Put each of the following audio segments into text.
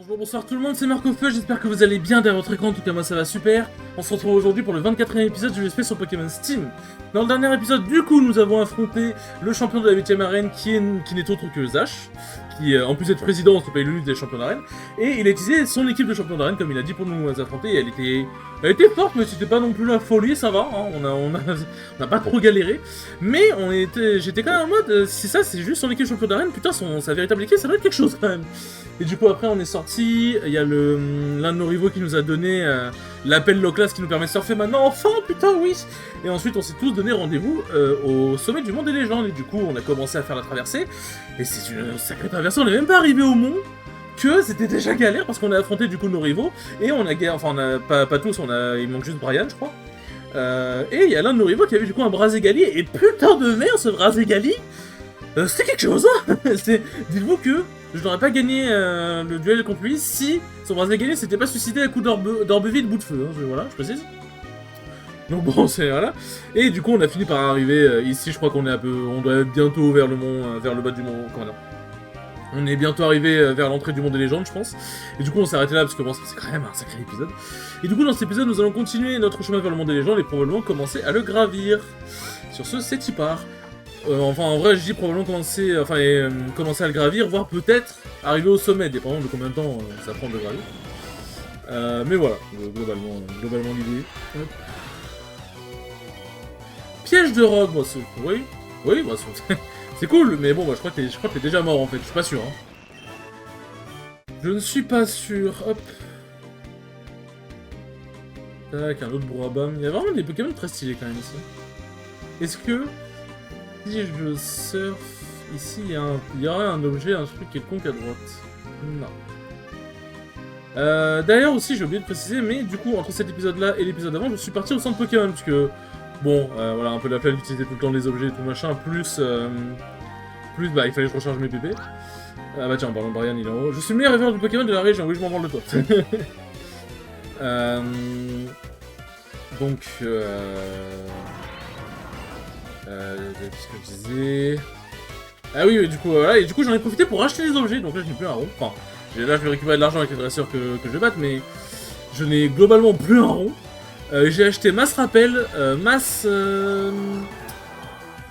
Bonjour, bonsoir tout le monde, c'est Marco-Feu, j'espère que vous allez bien derrière votre écran, en tout cas moi ça va super. On se retrouve aujourd'hui pour le 24e épisode du SP sur Pokémon Steam. Dans le dernier épisode, du coup, nous avons affronté le champion de la 8ème arène qui n'est autre que Zash, qui en plus d'être président, se paye le lutte des champions d'arène. Et il a utilisé son équipe de champions d'arène, comme il a dit, pour nous affronter, et elle était forte, mais c'était pas non plus la folie, ça va, hein. on a pas trop galéré. Mais j'étais quand même en mode, si ça c'est juste son équipe champion d'arène, putain, sa véritable équipe, ça doit être quelque chose quand même. Et du coup après on est sorti, il y a l'un de nos rivaux qui nous a donné l'appel low class qui nous permet de surfer maintenant, enfin putain oui. Et ensuite on s'est tous donné rendez-vous au sommet du monde des légendes, et du coup on a commencé à faire la traversée, et c'est une sacrée traversée, on n'est même pas arrivé au mont, que c'était déjà galère parce qu'on a affronté du coup nos rivaux, et on a enfin on a, pas tous, il manque juste Brian je crois. Et il y a l'un de nos rivaux qui avait du coup un Brazegali, et putain de merde ce Brazegali, c'était quelque chose hein. Dites-vous que je n'aurais pas gagné le duel contre lui si son Brazegali s'était pas suicidé à coup d'orbe vide bout de feu, hein, voilà, je précise. Donc bon, c'est voilà. Et du coup on a fini par arriver ici, je crois qu'on est on doit être bientôt vers le mont, vers le bas du mont, comment dire. On est bientôt arrivé vers l'entrée du monde des légendes, je pense. Et du coup, on s'est arrêté là parce que bon, c'est quand même un sacré épisode. Et du coup, dans cet épisode, nous allons continuer notre chemin vers le monde des légendes et probablement commencer à le gravir. Sur ce, c'est y part. Enfin, en vrai, je dis probablement commencer à le gravir, voire peut-être arriver au sommet, dépendant de combien de temps ça prend de gravir. Mais voilà, globalement l'idée. Piège de rogue, moi, oui, bah, c'est cool, mais bon, bah, je crois que t'es déjà mort en fait, je suis pas sûr. Hein. Je ne suis pas sûr, hop. Tac, un autre Bourabam. Il y a vraiment des Pokémon très stylés quand même ici. Est-ce que, si je surfe ici, il y aurait un objet, un truc quelconque à droite? Non. D'ailleurs aussi, j'ai oublié de préciser, mais du coup, entre cet épisode-là et l'épisode d'avant, je suis parti au centre Pokémon, parce que... Bon, voilà, un peu la flemme d'utiliser tout le temps les objets et tout machin, plus bah, il fallait que je recharge mes PP. Ah bah tiens, pardon, Brian, il est en haut. Je suis le meilleur rêveur du Pokémon de la région, oui, je m'en branle de toi. Donc, qu'est-ce que je disais... Ah oui, du coup, voilà, et du coup, j'en ai profité pour acheter des objets, donc là, je n'ai plus un rond. Enfin, là, je vais récupérer de l'argent avec les dresseurs que je vais battre, mais je n'ai globalement plus un rond. J'ai acheté masse rappel, masse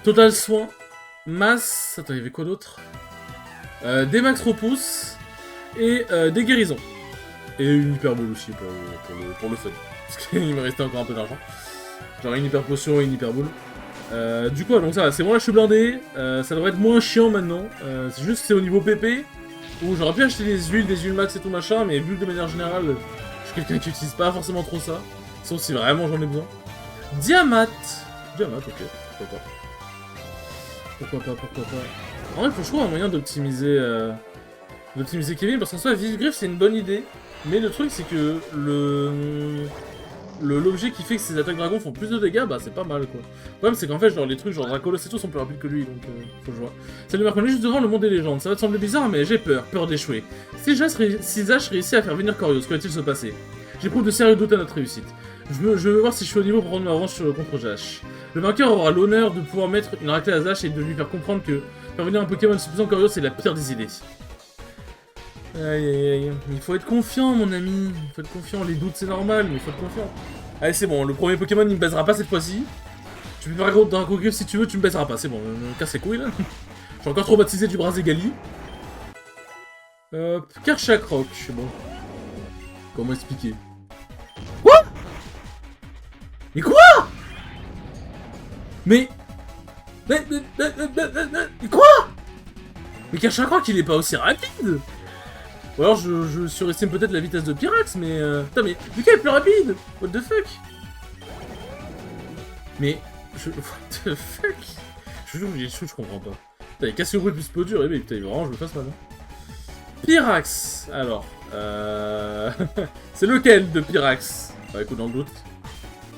total soin, masse... Attends, il y avait quoi d'autre? Des max repousse et des guérisons. Et une hyper boule aussi pour le fun. Parce qu'il me restait encore un peu d'argent. Genre une hyper potion et une hyper boule. Du coup, donc ça va, c'est bon là je suis blindé. Ça devrait être moins chiant maintenant. C'est juste que c'est au niveau PP où j'aurais pu acheter des huiles max et tout machin, mais vu que de manière générale, je suis quelqu'un qui utilise pas forcément trop ça. Sauf si vraiment j'en ai besoin. Diamat, ok, pourquoi pas. En vrai, il faut que je trouve un moyen d'optimiser Kevin, parce qu'en soi, Vif-Griffe, c'est une bonne idée. Mais le truc, c'est que l'objet qui fait que ses attaques dragons font plus de dégâts, bah c'est pas mal, quoi. Le problème, c'est qu'en fait, genre, les trucs genre Dracolos et tout sont plus rapides que lui, donc faut que je vois. Salut Marc, on est juste devant le monde des légendes. Ça va te sembler bizarre, mais j'ai peur d'échouer. Si Zash réussit à faire venir Corios, que va-t-il se passer? J'éprouve de sérieux doutes à notre réussite. Je veux voir si je suis au niveau pour prendre ma revanche contre Zash. Le vainqueur aura l'honneur de pouvoir mettre une raclée à Zash et de lui faire comprendre que faire venir un Pokémon suffisant Corios, c'est la pire des idées. Aïe, il faut être confiant, mon ami. Il faut être confiant, les doutes c'est normal, mais il faut être confiant. Allez, c'est bon, le premier Pokémon il me baisera pas cette fois-ci. Tu peux faire Draco-Griffe si tu veux, tu me baisseras pas, c'est bon, casse les couilles là. J'ai encore trop baptisé du Brazegali. Karchakroc, bon. Comment expliquer? Quoi? Mais quoi? Mais quoi? Mais Karchakroc il est pas aussi rapide? Ou alors je surestime peut-être la vitesse de Pyrax, mais putain, mais Lucas est plus rapide. What the fuck? Mais what the fuck? Je comprends pas. Putain, il casse le bruit plus peu dur, et mais putain, vraiment je me fasse mal. Pyrax, alors c'est lequel de Pyrax? Bah écoute, dans le doute.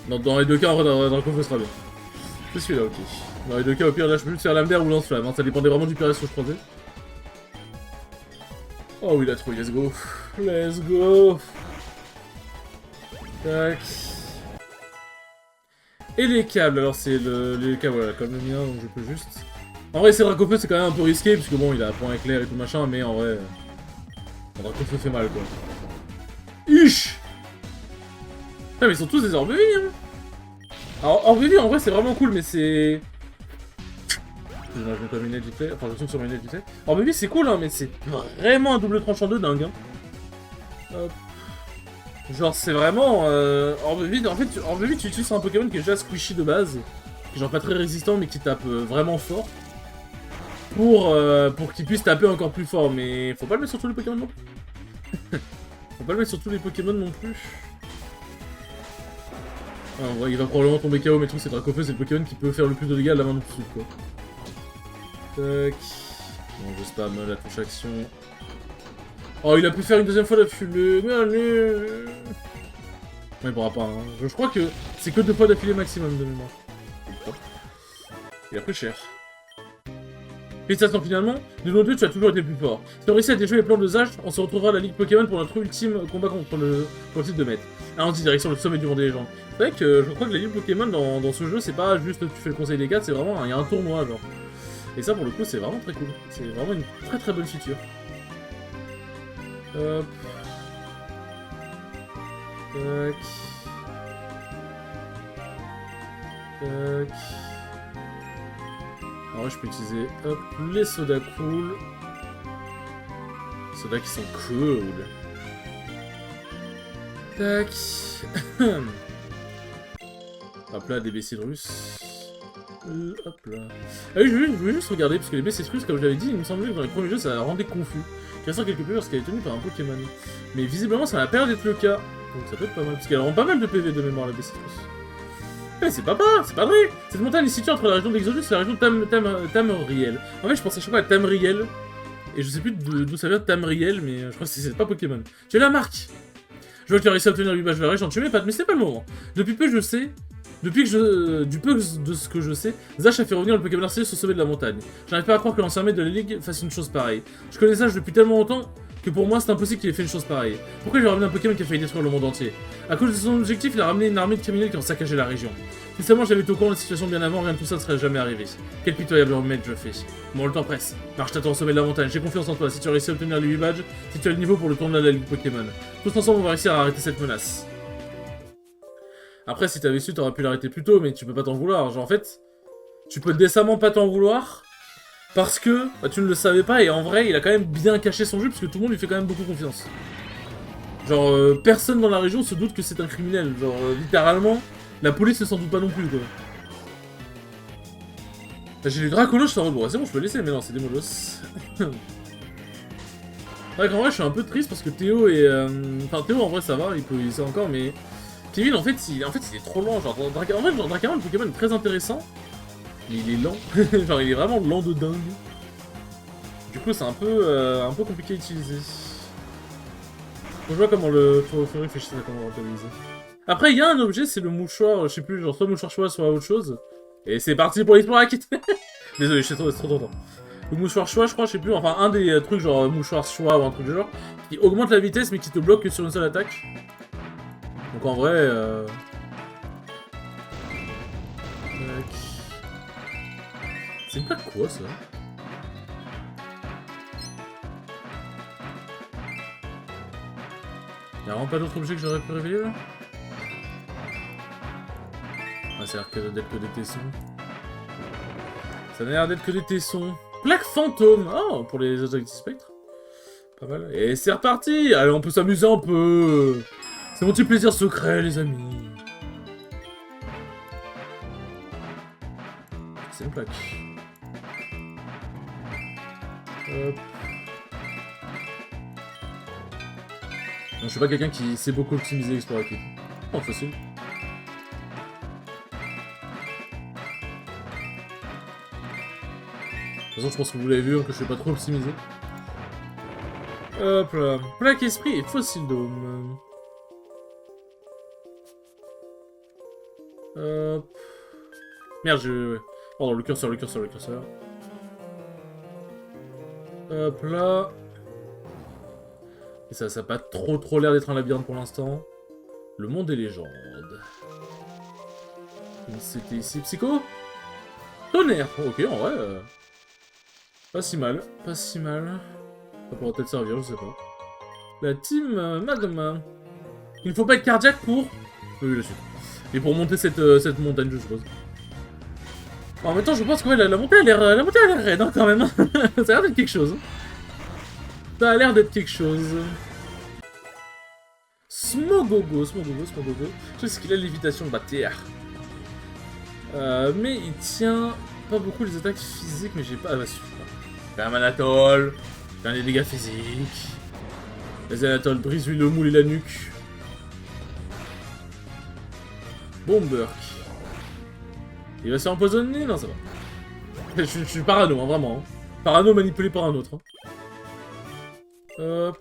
Dans les deux cas, en vrai, dans le coffre, sera bien. C'est celui-là, ok. Dans les deux cas, au pire, là, je peux juste faire lame d'air ou lance-flamme, hein. Ça dépendait vraiment du Pyrax que je prenais. Oh oui, il a trouvé, let's go. Let's go. Tac. Et les câbles, alors c'est les câbles, voilà, comme le mien, donc je peux juste... En vrai, c'est Dracofeu, c'est quand même un peu risqué, puisque bon, il a point éclair et tout machin, mais en vrai... On dirait que ça fait mal, quoi. Ish. Putain, mais ils sont tous des orbes vie, hein. Alors, orbe vie, en vrai, c'est vraiment cool, mais c'est... Je vais pas mes vite fait. Enfin, je tourne sur mes vite fait. Orbe vie, c'est cool, hein, mais c'est vraiment un double tranchant de dingue, hein. Hop. Genre, c'est vraiment... Orbe vie, en fait, Orbe vie, tu utilises un Pokémon qui est déjà squishy de base, qui est genre pas très résistant, mais qui tape vraiment fort. Pour qu'il puisse taper encore plus fort, mais faut pas le mettre sur tous les Pokémon non plus. Faut pas le mettre sur tous les Pokémon non plus. Ah, ouais, il va probablement tomber KO, mais le truc c'est Dracofeu, c'est le Pokémon qui peut faire le plus de dégâts à la main dessous, quoi. Tac. Bon, je spam la touche action. Oh, il a pu faire une deuxième fois d'affilée, mais allez. Ouais, il pourra pas, hein. Je crois que c'est que 2 fois d'affilée maximum de mémoire. Il a pris cher. Félicitations finalement, de nos deux tu as toujours été le plus fort. Si tu as réussi à déjouer les plans de Zash, on se retrouvera à la Ligue Pokémon pour notre ultime combat contre le titre de maître. Allons-y, direction le sommet du monde des légendes. C'est vrai que je crois que la Ligue Pokémon dans ce jeu, c'est pas juste tu fais le conseil des 4, c'est vraiment, il y a un tournoi genre. Et ça pour le coup c'est vraiment très cool. C'est vraiment une très très bonne feature. Hop. Tac. Tac. Alors je peux utiliser hop, les sodas cool. Sodas qui sont cool. Tac. Hop là, des BC russes. Hop là. Ah oui, je voulais juste regarder, parce que les BC russes, comme je l'avais dit, il me semblait que dans les premiers jeux, ça rendait confus. Il reste quelques PV parce qu'elle est tenue par un Pokémon. Mais visiblement, ça n'a pas l'air d'être le cas. Donc ça peut être pas mal, parce qu'elle rend pas mal de PV de mémoire, la BC russe. Mais c'est pas vrai. Cette montagne est située entre la région d'Exodus et la région de Tamriel. En fait, je pensais à chaque fois à Tamriel, et je sais plus d'où ça vient Tamriel, mais je crois que c'est pas Pokémon. Tu es la marque. Je vois que tu as réussi à obtenir 8 badges verts, j'en tue mes pattes, mais c'est pas le moment. Depuis peu de ce que je sais, Zash a fait revenir le Pokémon Arceus au sommet de la montagne. J'arrive pas à croire que l'ancien maître de la Ligue fasse une chose pareille. Je connais Zash depuis tellement longtemps que pour moi c'est impossible qu'il ait fait une chose pareille. Pourquoi il a ramené un Pokémon qui a failli détruire le monde entier? À cause de son objectif, il a ramené une armée de criminels qui ont saccagé la région. Si seulement j'avais été au courant de la situation bien avant, rien de tout ça ne serait jamais arrivé. Quel pitoyable remède je fais. Bon, le temps presse. Marche t'attends au sommet de la montagne, j'ai confiance en toi. Si tu as réussi à obtenir les 8 badges, si tu as le niveau pour le tournoi de la Ligue Pokémon. Tous ensemble, on va réussir à arrêter cette menace. Après, si t'avais su, t'aurais pu l'arrêter plus tôt, mais tu peux pas t'en vouloir. Genre, en fait, tu peux décemment pas t'en vouloir, parce que bah, tu ne le savais pas, et en vrai, il a quand même bien caché son jeu, parce que tout le monde lui fait quand même beaucoup confiance. Genre, personne dans la région se doute que c'est un criminel. Genre, littéralement, la police ne s'en doute pas non plus, quoi. J'ai les Dracolos, je suis en mode, bon, c'est bon, je peux laisser, mais non, c'est des Molos. C'est vrai qu'en vrai, je suis un peu triste, parce que Théo et... Enfin, Théo, en vrai, ça va, il peut y encore, mais... Kevin, en fait, il est trop lent. Genre, en fait, genre, Dracaman, le Pokémon est très intéressant, mais il est lent. Genre, il est vraiment lent de dingue. Du coup, c'est un peu compliqué à utiliser. Faut voir comment faut réfléchir à comment l'utiliser. Après, il y a un objet, c'est le mouchoir, je sais plus, genre soit mouchoir choix, soit autre chose. Et c'est parti pour l'explorer à quitter. Désolé, c'est trop longtemps. Le mouchoir choix, je crois, je sais plus, enfin, un des trucs genre mouchoir choix ou un truc du genre, qui augmente la vitesse mais qui te bloque que sur une seule attaque. Donc en vrai, c'est pas quoi ça? Y'a vraiment pas d'autres objets que j'aurais pu révéler là? Ah, ça a l'air d'être que des tessons. Ça n'a l'air d'être que des tessons. Plaque fantôme! Oh, pour les autres spectres. Pas mal. Et c'est reparti! Allez, on peut s'amuser un peu! C'est mon petit plaisir secret, les amis. C'est une plaque. Hop. Non, je suis pas quelqu'un qui sait beaucoup optimiser l'exploit rapide. Oh, facile. De toute façon, je pense que vous l'avez vu, que je suis pas trop optimisé. Hop là. Plaque esprit et fossile dôme. Hop. Merde, je... Pardon, le curseur. Hop là. Et ça a pas trop l'air d'être un labyrinthe pour l'instant. Le monde des légendes. C'était ici, Psycho? Tonnerre! Ok, en vrai... Pas si mal. Ça pourrait peut-être servir, je sais pas. La team Magma. Il ne faut pas être cardiaque pour... Oui, la suite. Et pour monter cette montagne, je suppose. En même temps, je pense que ouais, la montée a l'air raide, hein, quand même. Ça a l'air d'être quelque chose. Ça a l'air d'être quelque chose. Smogogo. Je sais qu'il a l'évitation de la terre. Mais il tient pas beaucoup les attaques physiques, mais j'ai pas... Ah bah si. J'ai un Manatol. J'ai des dégâts physiques. Les Anatoles brise-lui le moule et la nuque. Bomberk. Il va se faire empoisonner? Non, ça va. Je suis parano, hein, vraiment. Hein. Parano manipulé par un autre. Hein. Hop.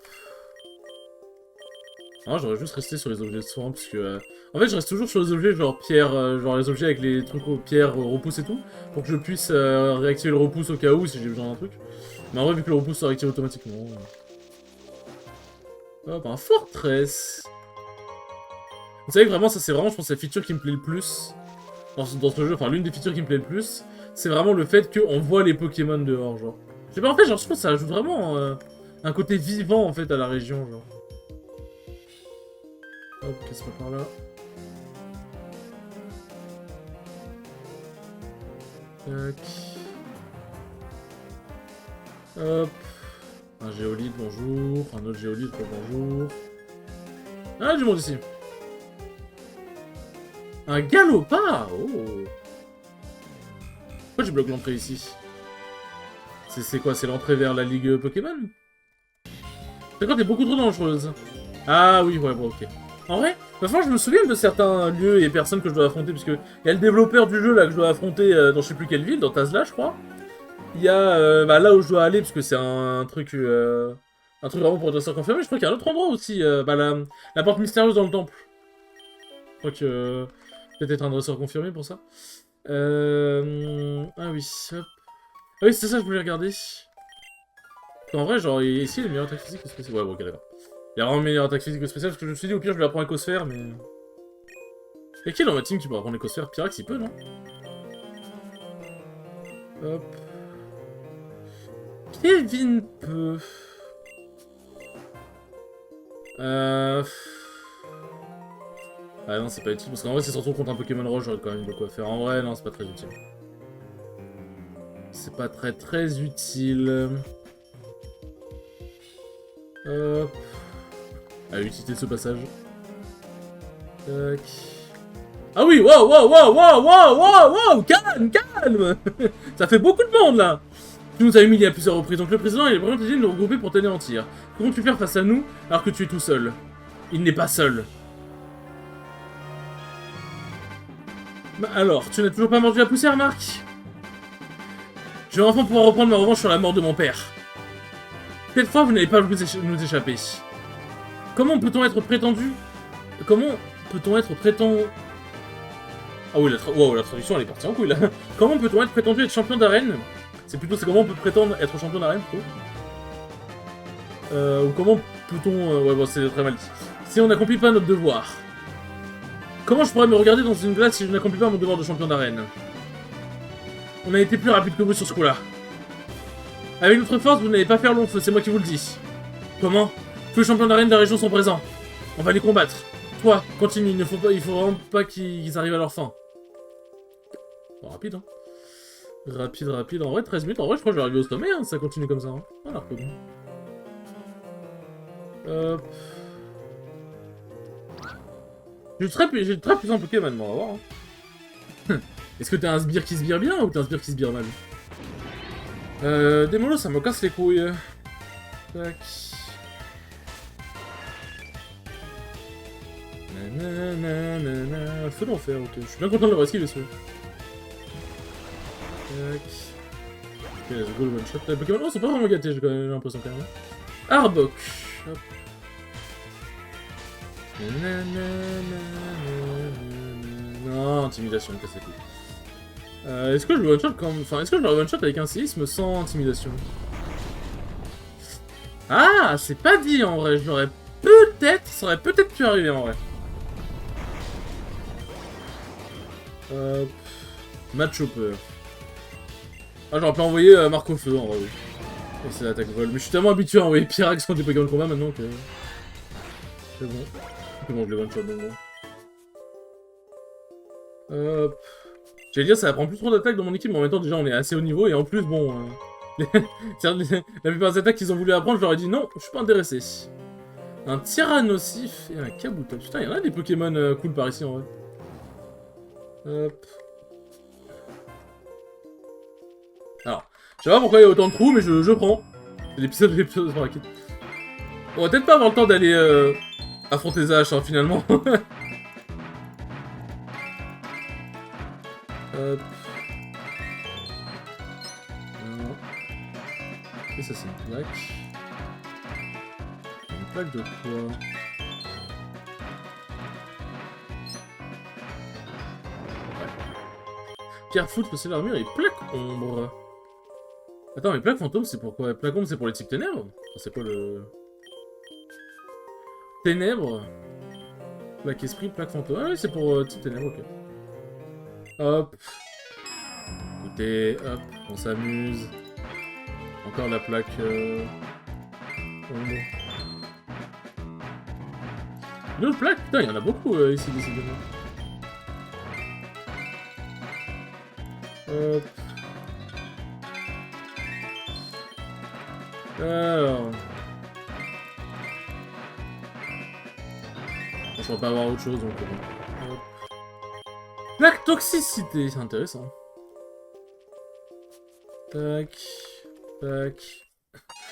Ah, j'aurais juste resté sur les objets de soins, parce que... En fait, je reste toujours sur les objets, genre pierre, genre les objets avec les trucs aux pierres, repousse et tout, pour que je puisse réactiver le repousse au cas où, si j'ai besoin d'un truc. Mais en vrai, vu que le repousse se réactive automatiquement... Hop, un fortress. Vous savez que vraiment, ça c'est vraiment, je pense, la feature qui me plaît le plus dans ce jeu, enfin l'une des features qui me plaît le plus, c'est vraiment le fait qu'on voit les Pokémon dehors, genre. Je sais pas, en fait, genre, je pense que ça ajoute vraiment un côté vivant, en fait, à la région, genre. Hop, qu'est-ce qu'on par là? Tac. Hop. Un géolite, bonjour. Un autre géolite, bonjour. Ah, du monde ici. Un galopard. Oh. Pourquoi je bloque l'entrée ici? C'est quoi? C'est l'entrée vers la ligue Pokémon? C'est quand t'es beaucoup trop dangereuse. Ah oui, ouais, bon, ok. En vrai, parfois je me souviens de certains lieux et personnes que je dois affronter, parce que il y a le développeur du jeu là que je dois affronter dans je sais plus quelle ville, dans Tazla je crois. Il y a bah, là où je dois aller, parce que c'est un truc vraiment pour dresseur confirmé, je crois qu'il y a un autre endroit aussi, bah, la porte mystérieuse dans le temple. Je crois que peut-être un dresseur confirmé pour ça. Ah oui, hop. Ah oui, c'est ça que je voulais regarder. En vrai, genre, ici, il a une meilleure attaque physique que spéciale. Ouais, bon, ok, d'accord. Il y a vraiment une meilleure attaque physique que spéciale, parce que je me suis dit, au pire, je vais apprendre Écosphère, mais... Y'a qui dans ma team qui peut apprendre Écosphère? Pyrax, il peut, non? Hop. Kevin peut... Ah non, c'est pas utile, parce qu'en vrai, c'est surtout contre un Pokémon Roche, j'aurais quand même de quoi faire. En vrai, non, c'est pas très utile. C'est pas très utile. Hop. À l'utilité de ce passage. Tac. Ah oui, wow, calme Ça fait beaucoup de monde, là. Tu nous as humiliés à plusieurs reprises, donc le président il est vraiment obligé de nous regrouper pour t'anéantir. Comment tu faire face à nous, alors que tu es tout seul? Il n'est pas seul. Bah alors, tu n'as toujours pas mordu la poussière, Marc? Je vais enfin pouvoir reprendre ma revanche sur la mort de mon père. Cette fois, vous n'allez pas nous échapper. Comment peut-on être prétendu... Comment peut-on être prétendu... Ah oui, la traduction, elle est partie en couille, là. Comment peut-on être prétendu être champion d'arène? C'est comment on peut prétendre être champion d'arène, plutôt. Ou comment peut-on... ouais, bon, c'est très mal dit. Si on n'accomplit pas notre devoir. Comment je pourrais me regarder dans une glace si je n'accomplis pas mon devoir de champion d'arène? On a été plus rapide que vous sur ce coup-là. Avec notre force, vous n'allez pas faire long feu, c'est moi qui vous le dis. Comment? Tous les champions d'arène de la région sont présents. On va les combattre. Toi, continue, il faut vraiment pas qu'ils arrivent à leur fin. Bon, rapide, hein. Rapide. En vrai, 13 minutes, en vrai, je crois que je vais arriver au sommet, hein, si ça continue comme ça. Hein. Voilà, peu bon. Hop. J'ai très puissant Pokémon, on va voir. Hein. Est-ce que t'es un sbire qui sbire bien ou t'es un sbire qui sbire mal? Des molos, ça me casse les couilles. Tac. Nanana. Feu d'enfer, ok. Je suis bien content de l'avoir esquivé, ce feu. Tac. Ok, let's go, le one shot. Les Pokémon, oh, sont pas vraiment gâtés, j'ai l'impression quand même. Arbok. Hop. Non, intimidation, me casse les couilles. Est-ce que je le one-shot quand même... Enfin, est-ce que je le one-shot avec un séisme sans intimidation? Ah, c'est pas dit en vrai, je l'aurais peut-être... Ça aurait peut-être pu arriver en vrai. Match Chopper. Ah, j'aurais pu envoyer Marc au feu en vrai, oui. Et c'est l'attaque vol. Mais je suis tellement habitué à envoyer Pyrax contre des Pokémon combat maintenant que... C'est bon. Comment je les one-shot donc bon. Hop. J'allais dire, ça va prendre plus trop d'attaques dans mon équipe, mais en même temps, déjà, on est assez haut niveau, et en plus, bon... la plupart des attaques qu'ils ont voulu apprendre, je leur ai dit non, je suis pas intéressé. Un Tyrannosif et un Kabuto. Putain, il y en a des Pokémon cool par ici, en vrai. Hop. Alors, je sais pas pourquoi il y a autant de trous, mais je prends. C'est l'épisode de l'épisode de Racket. On va peut-être pas avoir le temps d'aller affronter Zach, hein, finalement. Hop. Non. Et ça, c'est une plaque. Une plaque de quoi? Pierre foot, passer l'armure et plaque ombre. Attends, mais plaque fantôme, c'est pourquoi? Plaque ombre, c'est pour les types ténèbres? C'est quoi le... Ténèbres? Plaque esprit, plaque fantôme. Ah oui, c'est pour type ténèbres, ok. Hop. Écoutez, hop, on s'amuse. Encore la plaque ombre. Une autre plaque? Putain, il y en a beaucoup ici, décidément. Hop. Alors... Je ne pas avoir autre chose, donc... Hop. Plaque toxicité, c'est intéressant. Tac... Tac...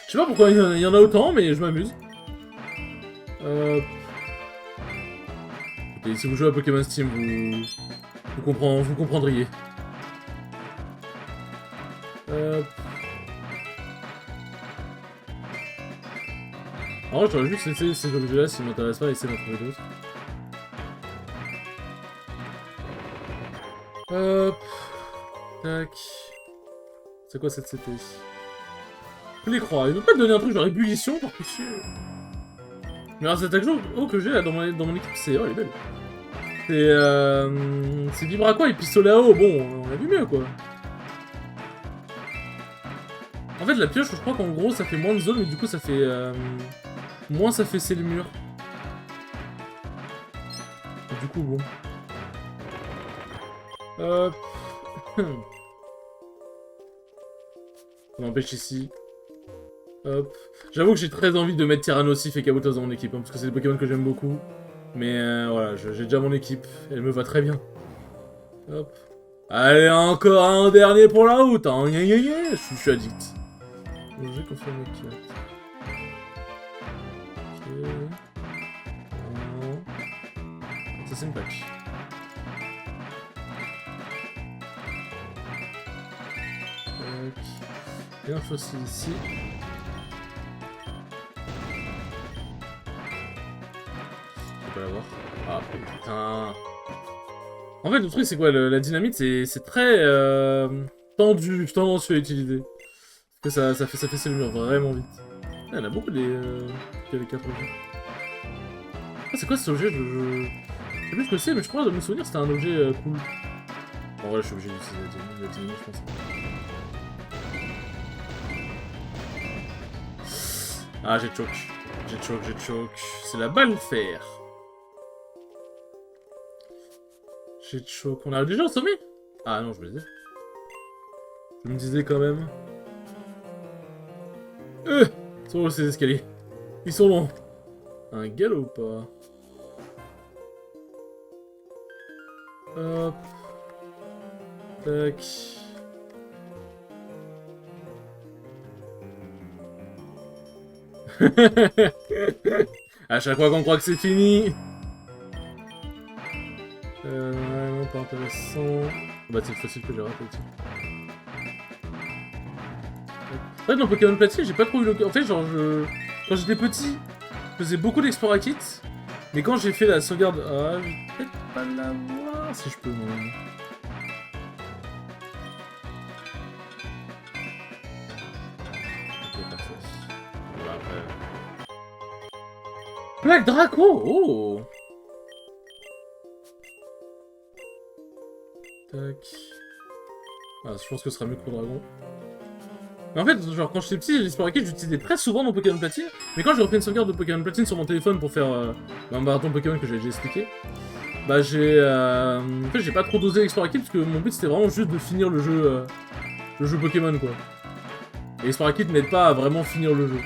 Je sais pas pourquoi il y en a autant, mais je m'amuse. Hop... Écoutez, si vous jouez à Pokémon Steam, vous comprendriez. Hop... Alors, j'aurais juste laissé ces objets-là s'ils m'intéressent pas et essayer d'en trouver d'autres. Hop. Tac. C'est quoi cette CT? Je les crois. Il veut pas te donner un truc genre ébullition par pitié. Mais alors cette action que j'ai là dans mon équipe, c'est... Oh, elle est belle. C'est Vibraqua et pistolet à eau. Bon, on a vu mieux quoi. En fait, la pioche, je crois qu'en gros, ça fait moins de zones, mais du coup, ça fait... moins ça fait c'est le mur. Et du coup, bon. Hop. On empêche ici. Hop. J'avoue que j'ai très envie de mettre Tyrannosif et Kabuto dans mon équipe, hein, parce que c'est des Pokémon que j'aime beaucoup. Mais voilà, j'ai déjà mon équipe. Elle me va très bien. Hop. Allez, encore un dernier pour la route. Hein. Je suis addict. J'ai confirmé 4. Ok. Non. Ça, c'est une patch. Tac. Et un fossile ici. Je peux pas l'avoir. Ah putain. En fait, le truc, c'est quoi? La dynamite, c'est très tendu, tendancieux à utiliser. Parce que ça fait le mur vraiment vite. Ah, il y en a beaucoup qui avaient 4 objets. Ah, c'est quoi cet objet? Je sais plus ce que c'est, mais je crois de me souvenir c'était un objet cool. En vrai, je suis obligé d'utiliser la dynamite, je pense. Ah, j'ai choke. J'ai choke. C'est la balle fer. J'ai choke. On arrive déjà au sommet? Ah non, je me disais. Je me disais quand même. Ils sont longs ces escaliers. Ils sont longs. Un galop ou pas? Hop. Tac. À chaque fois qu'on croit que c'est fini. Vraiment pas intéressant. Bah c'est facile que j'ai raté, tiens. En fait, dans Pokémon Platine, j'ai pas trop eu l'occasion. En fait, genre, quand j'étais petit, je faisais beaucoup d'Explora Kit. Mais quand j'ai fait la sauvegarde... Ah, je vais peut-être pas l'avoir si je peux, moi. Ok, parfait. Voilà, après... Plaque Draco! Oh! Tac. Ah, je pense que ce sera mieux que pour Dragon. Mais en fait, genre quand j'étais petit, les Sporakit, j'utilisais très souvent dans Pokémon Platine. Mais quand j'ai refait une sauvegarde de Pokémon Platine sur mon téléphone pour faire un marathon Pokémon que j'ai déjà expliqué, bah en fait, j'ai pas trop dosé l'Explorakit parce que mon but c'était vraiment juste de finir le jeu Pokémon quoi. Et l'Explorakit n'aide pas à vraiment finir le jeu.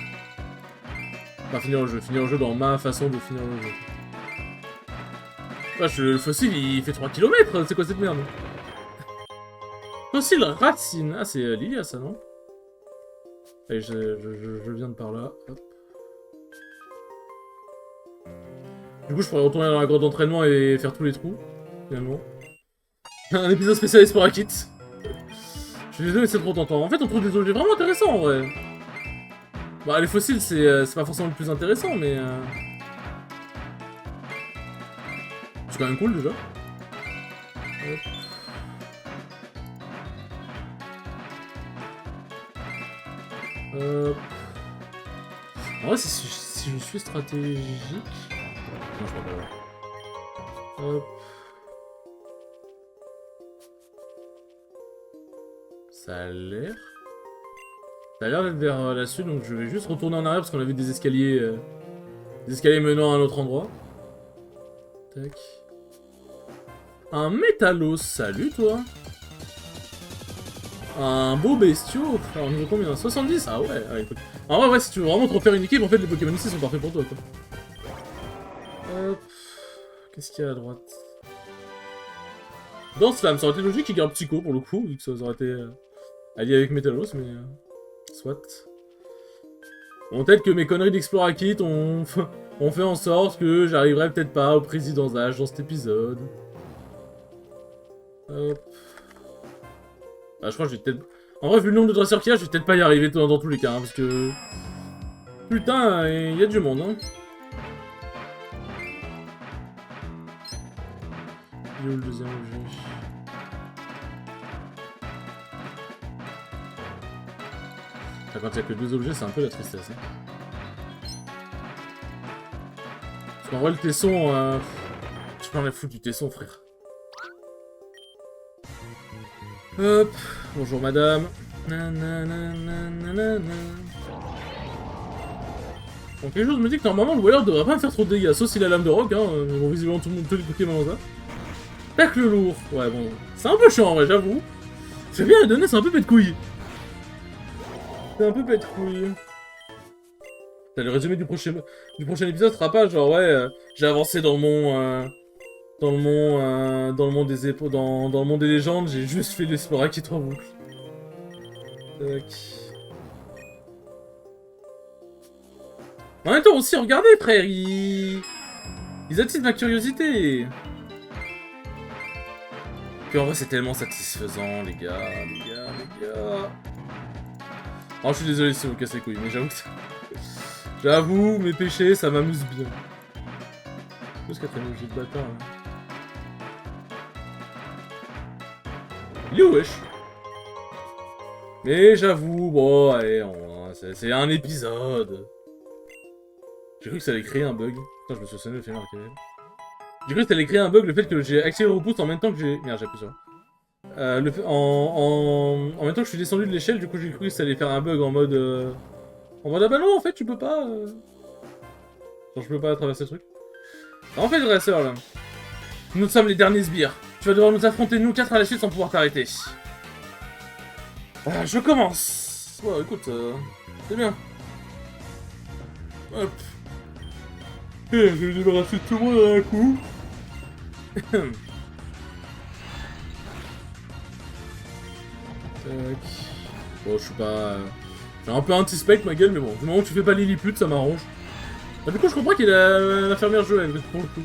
Enfin, finir le jeu dans ma façon de finir le jeu. Wesh, le fossile il fait 3 km, c'est quoi cette merde? Fossile racine. Ah, c'est Lilia ça, non? Allez, je viens de par là. Hop. Du coup, je pourrais retourner dans la grotte d'entraînement et faire tous les trous, finalement. Un épisode spécial Sporakit. Je suis désolé, c'est trop tentant. En fait, on trouve des objets vraiment intéressants, en vrai. Bah, les fossiles, c'est pas forcément le plus intéressant, mais... C'est quand même cool, déjà. Hop. En vrai, si je suis stratégique... Non, je crois pas. Hop. Ça a l'air... Ça a l'air d'être vers la sud, donc je vais juste retourner en arrière parce qu'on a vu des escaliers menant à un autre endroit. Tac. Un métallos, salut toi. Un beau bestiau. Alors, niveau combien? 70? Ah ouais, ouais, écoute. En vrai, ouais, si tu veux vraiment te refaire une équipe, en fait, les Pokémon ici sont parfaits pour toi, quoi. Hop. Qu'est-ce qu'il y a à droite? Danse Flamme, ça aurait été logique qu'il garde Psycho, pour le coup, vu que ça aurait été allié avec Métalos, mais... soit. Bon, peut-être que mes conneries d'Explorakit ont fait en sorte que j'arriverai peut-être pas au président d'âge dans cet épisode. Hop. Ah, je crois que je vais peut-être... En vrai, vu le nombre de dresseurs qu'il y a, je vais peut-être pas y arriver dans tous les cas, hein, parce que... Putain, il y a du monde, hein. Il est où le deuxième objet? Quand il y a que 2 objets, c'est un peu la tristesse. Hein. Parce qu'en vrai, le tesson... Je peux en la foutre du tesson, frère. Hop, bonjour madame. Bon, quelque chose me dit que normalement le Wailord devrait pas me faire trop de dégâts, sauf si la lame de roc, hein, mais bon, visiblement tout le monde, tous les Pokémon ont ça. Tacle lourd, ouais bon, c'est un peu chiant en vrai, j'avoue. C'est bien à donner, c'est un peu pète-couille. C'est un peu pète-couille. Le résumé du prochain épisode sera pas genre, ouais, j'ai avancé dans le monde... dans le monde des épaules, dans le monde des légendes, j'ai juste fait l'Explorakit en boucle. Tac. En même temps aussi, regardez frère, ils attisent ma curiosité. Puis en vrai c'est tellement satisfaisant les gars. Oh, je suis désolé si vous cassez les couilles, mais j'avoue que j'avoue, mes péchés, ça m'amuse bien. Qu'est-ce qu'il y a de jeu de bâtard là? Il est où, wesh? Mais j'avoue, bon, allez, c'est un épisode. J'ai cru que ça allait créer un bug. Putain, je me suis sonné le film arcade. J'ai cru que ça allait créer un bug, le fait que j'ai activé le repousse en même temps que j'ai... Merde, j'ai appuyé sur en même temps que je suis descendu de l'échelle, du coup j'ai cru que ça allait faire un bug en mode... ah bah non, en fait, tu peux pas... Genre, je peux pas traverser le truc. En fait, dresseur, là. Nous sommes les derniers sbires. Tu vas devoir nous affronter, nous 4 à la suite, sans pouvoir t'arrêter. Je commence. Ouais, écoute, c'est bien. Hop. Je vais débarrasser de tout le monde à un coup. Tac. Bon, je suis pas... J'ai un peu anti-spec ma gueule, mais bon, du moment où tu fais pas Lilliput, ça m'arrange. Ah, du coup, je comprends qu'il a l'infirmière Joël, pour le coup.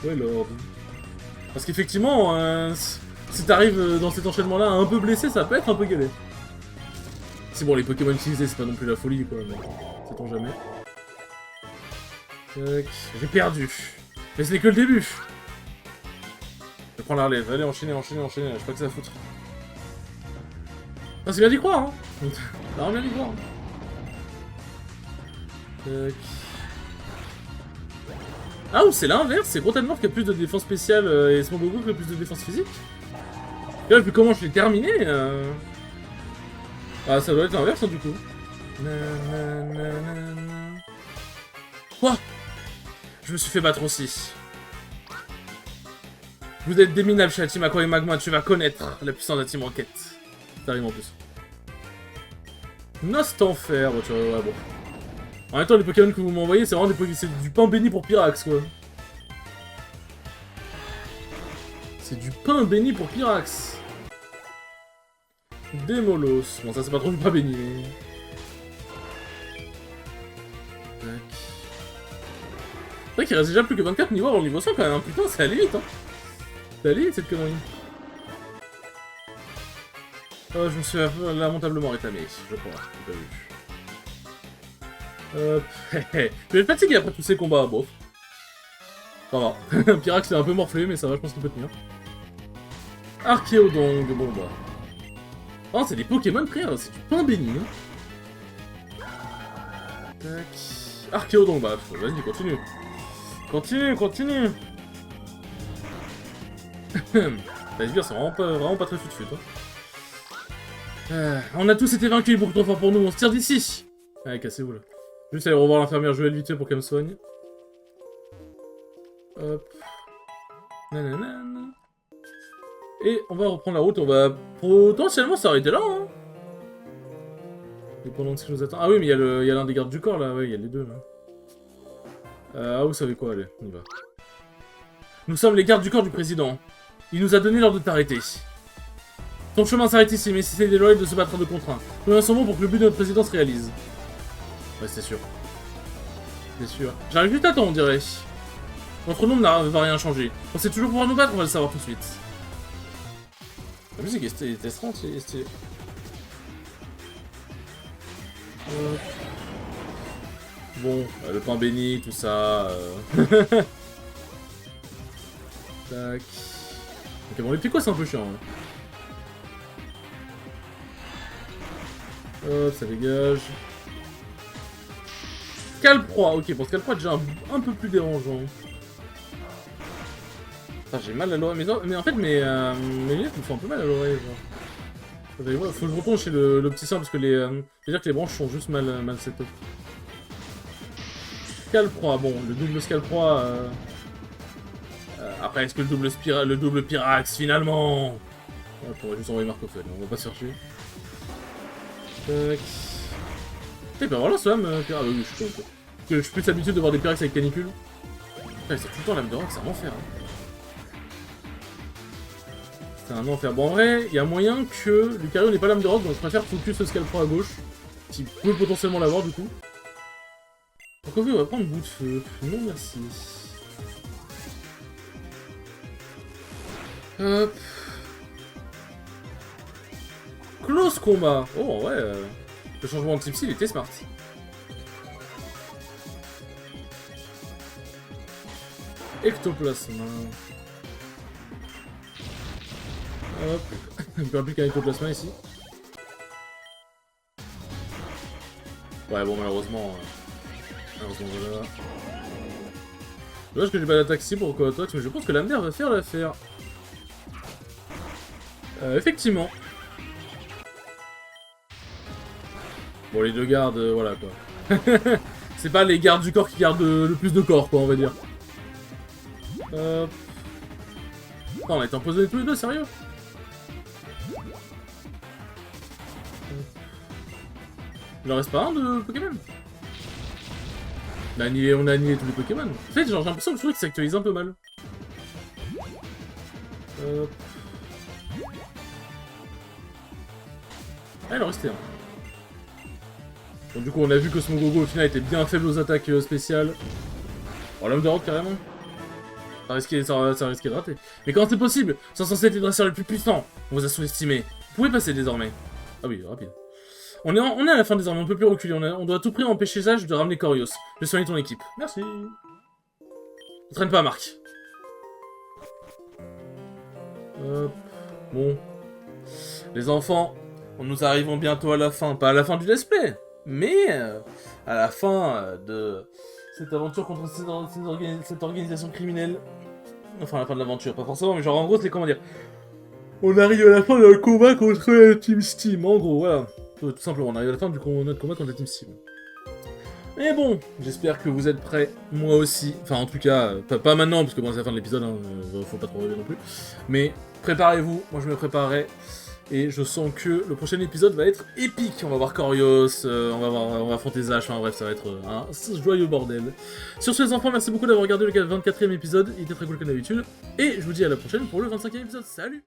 Ouais, Lord. Parce qu'effectivement, si t'arrives dans cet enchaînement-là un peu blessé, ça peut être un peu galère. C'est bon, les Pokémon utilisés, c'est pas non plus la folie, quoi, mais sait-on jamais. Tac, j'ai perdu. Mais ce n'est que le début. Je prends la relève, allez, enchaînez, j'ai pas que ça à foutre. Ah, c'est bien d'y croire, hein. Non, bien d'y croire. Tac. Ah, ou c'est l'inverse, c'est Grotanmorph qui a plus de défense spéciale et Smogogo qui a plus de défense physique. Et là, vu comment je l'ai terminé, Ah, ça doit être l'inverse, hein, du coup. Nananana. Quoi? Je me suis fait battre aussi. Vous êtes des minables chez la team Aqua et Magma, tu vas connaître la puissance de la team Rocket. Ça arrive en plus. Nost Enfer, bon, tu vois, ouais, bon. En même temps, les Pokémon que vous m'envoyez, c'est vraiment des Pokémon. C'est du pain béni pour Pyrax, quoi. C'est du pain béni pour Pyrax. Démolos. Bon, ça, c'est pas trop du pain béni, mais. Tac. C'est vrai qu'il reste déjà plus que 24 niveaux avant le niveau 100 quand même. Hein. Putain, c'est allé vite, hein. C'est allé vite cette connerie. Oh, je me suis lamentablement rétamé, je crois. J'ai pas vu. Je vais être fatigué après tous ces combats, bof. Ça va. Pyrax est un peu morflé, mais ça va, je pense qu'il peut tenir. Archéodong, bon bah. Oh, c'est des Pokémon, frère, c'est du pain béni. Hein. Tac. Archéodong, bah, vas-y, continue. Continue. Vas-y, bien, c'est vraiment pas très fut-fut. Hein. On a tous été vaincus, il est beaucoup trop fort pour nous, on se tire d'ici. Allez, cassez-vous là. Juste aller revoir l'infirmière Joël vite fait pour qu'elle me soigne. Hop. Nanana. Et on va reprendre la route, on va potentiellement s'arrêter là. Hein. Dépendant de ce qui nous attend. Ah oui, mais il y a l'un des gardes du corps là, ouais, il y a les deux là. Ah, vous savez quoi, allez, on y va. Nous sommes les gardes du corps du président. Il nous a donné l'ordre de t'arrêter. Ton chemin s'arrête ici, mais c'est déloyal de se battre de contre un. Nous sommes bons pour que le but de notre président se réalise. Ouais, c'est sûr. C'est sûr. J'arrive juste à temps, on dirait. Notre nom ne va rien changer. On sait toujours pouvoir nous battre, on va le savoir tout de suite. La musique est stressante, c'est... Bon, le pain béni, tout ça... Tac... Ok, bon, les picots, c'est un peu chiant. Hein. Hop, ça dégage. Scalproie, ok, pour Scalproie, déjà un peu plus dérangeant. J'ai mal à l'oreille, mais en fait, mes lunettes me font un peu mal à l'oreille, genre. Faut que je retourne chez l'opticien parce que c'est-à-dire que les branches sont juste mal setup. Scalproie, bon, le double Scalproie. Après, est-ce que le double Pyrax finalement? Ouais, on va juste envoyer Marco Fell, on va pas se faire tuer. Tac. Eh ben voilà, Swam, Pyrax. Ah oui, je suis con. Je suis plus habitué de voir des Pyrax avec canicule. Putain, c'est tout le temps l'âme de rock, c'est un enfer. Hein. C'est un enfer. Bon, en vrai, il y a moyen que Lucario n'ait pas l'âme de rock, donc je préfère focus le Scalproie à gauche, qui peut potentiellement l'avoir du coup. Donc, on va prendre bout de feu. Non, merci. Hop. Close combat. Oh, ouais. Le changement de type il était smart. Ectoplasme. Hop. Il n'y aura plus qu'un ectoplasma ici. Ouais, bon, malheureusement. Malheureusement, voilà. Dommage que j'ai pas d'attaque ici pour Coatox, mais je pense que l'âme d'air va faire l'affaire. Effectivement. Bon, les deux gardes, voilà quoi. C'est pas les gardes du corps qui gardent le plus de corps, quoi, on va dire. On a été empoisonnés tous les deux, sérieux? Il en reste pas un de Pokémon? On a annihilé tous les Pokémon. En fait, genre, j'ai l'impression que le truc s'actualise un peu mal. Ah, il en restait un. Bon, du coup, on a vu que Smogogo au final était bien faible aux attaques spéciales. Oh, l'homme de rock carrément. Ça risquait de rater. Mais comment c'est possible? C'est censé être les dresseurs les plus puissants. On vous a sous-estimé. Vous pouvez passer désormais. Ah oui, rapide. On est à la fin désormais, on peut plus reculer. On doit à tout prix empêcher Sage de ramener Corios. Je vais soigner ton équipe. Merci. Ne traîne pas, Marc. Bon. Les enfants, nous arrivons bientôt à la fin. Pas à la fin du let's play, mais à la fin de cette aventure contre cette organisation criminelle. Enfin, à la fin de l'aventure, pas forcément, mais genre en gros, c'est comment dire. On arrive à la fin d'un combat contre la Team Steam, en gros, voilà. Tout simplement, on arrive à la fin du notre combat contre la Team Steam. Mais bon, j'espère que vous êtes prêts, moi aussi. Enfin, en tout cas, pas maintenant, parce que bon, c'est la fin de l'épisode, hein, faut pas trop rêver non plus. Mais préparez-vous, moi je me préparerai. Et je sens que le prochain épisode va être épique. On va voir Corios, on va affronter Zash, enfin bref, ça va être un joyeux bordel. Sur ce les enfants, merci beaucoup d'avoir regardé le 24e épisode, il était très cool comme d'habitude. Et je vous dis à la prochaine pour le 25e épisode, salut!